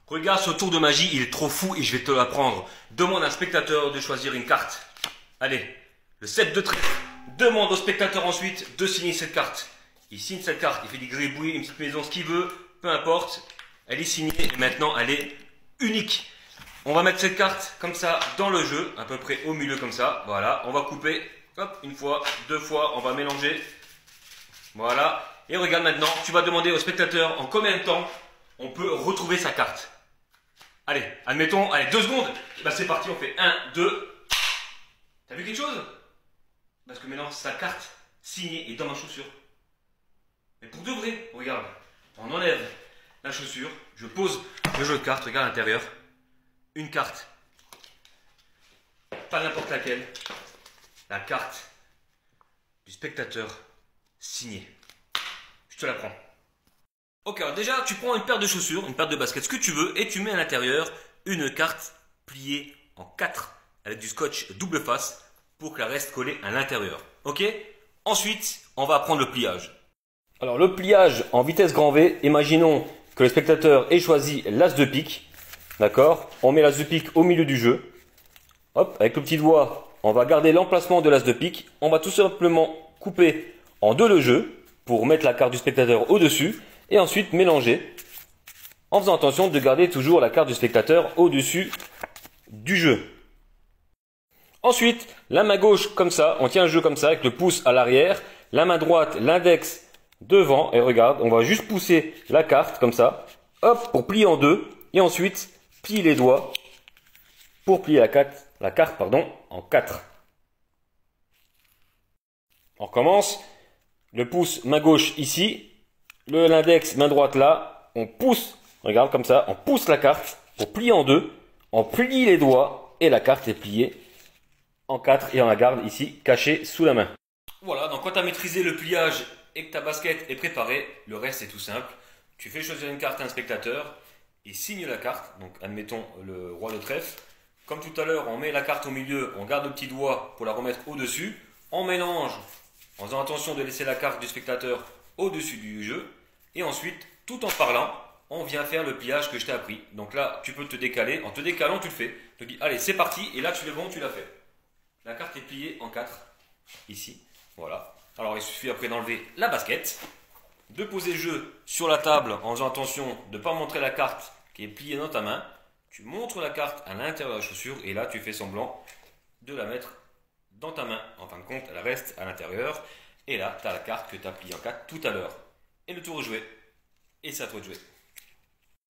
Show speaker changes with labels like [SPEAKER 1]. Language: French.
[SPEAKER 1] Regarde ce tour de magie, il est trop fou et je vais te l'apprendre. Demande à un spectateur de choisir une carte. Allez, le 7 de trèfle. Demande au spectateur ensuite de signer cette carte. Il signe cette carte, il fait des gribouillis, une petite maison, ce qu'il veut, peu importe. Elle est signée et maintenant elle est unique. On va mettre cette carte comme ça dans le jeu, à peu près au milieu comme ça. Voilà, on va couper, hop, une fois, deux fois, on va mélanger. Voilà, et regarde maintenant, tu vas demander au spectateur en combien de temps on peut retrouver sa carte. Allez, admettons, allez, 2 secondes. Bah c'est parti, on fait 1, 2. T'as vu quelque chose? Parce que maintenant, sa carte signée est dans ma chaussure. Mais pour de vrai, regarde, on enlève la chaussure, je pose le jeu de cartes, regarde à l'intérieur. Une carte, pas n'importe laquelle, la carte du spectateur signée. Je te la prends. Ok, alors déjà, tu prends une paire de chaussures, une paire de baskets, ce que tu veux, et tu mets à l'intérieur une carte pliée en 4 avec du scotch double face pour qu'elle reste collée à l'intérieur. Ok? Ensuite, on va prendre le pliage. Alors, le pliage en vitesse grand V, imaginons que le spectateur ait choisi l'as de pique. D'accord? On met l'as de pique au milieu du jeu. Hop, avec le petit doigt, on va garder l'emplacement de l'as de pique. On va tout simplement couper en deux le jeu pour mettre la carte du spectateur au-dessus. Et ensuite mélanger en faisant attention de garder toujours la carte du spectateur au-dessus du jeu. Ensuite, la main gauche comme ça, on tient le jeu comme ça avec le pouce à l'arrière, la main droite, l'index devant et regarde, on va juste pousser la carte comme ça, hop, pour plier en deux et ensuite plier les doigts pour plier la carte en 4. On recommence, le pouce main gauche ici, l'index main droite là, on pousse, regarde comme ça, on pousse la carte pour plier en deux, on plie les doigts et la carte est pliée en 4 et on la garde ici cachée sous la main. Voilà, donc quand tu as maîtrisé le pliage et que ta basket est préparée, le reste est tout simple. Tu fais choisir une carte à un spectateur, il signe la carte, donc admettons le roi de trèfle. Comme tout à l'heure, on met la carte au milieu, on garde le petit doigt pour la remettre au-dessus, on mélange en faisant attention de laisser la carte du spectateur au-dessus du jeu. Et ensuite, tout en parlant, on vient faire le pliage que je t'ai appris. Donc là, tu peux te décaler. En te décalant, tu le fais. Tu te dis, allez, c'est parti. Et là, tu le bon, tu l'as fait. La carte est pliée en 4. Ici. Voilà. Alors, il suffit après d'enlever la basket. De poser le jeu sur la table en faisant attention de ne pas montrer la carte qui est pliée dans ta main. Tu montres la carte à l'intérieur de la chaussure. Et là, tu fais semblant de la mettre dans ta main. En fin de compte, elle reste à l'intérieur. Et là, tu as la carte que tu as pliée en 4 tout à l'heure. Et le tour est joué. Et c'est à toi de jouer.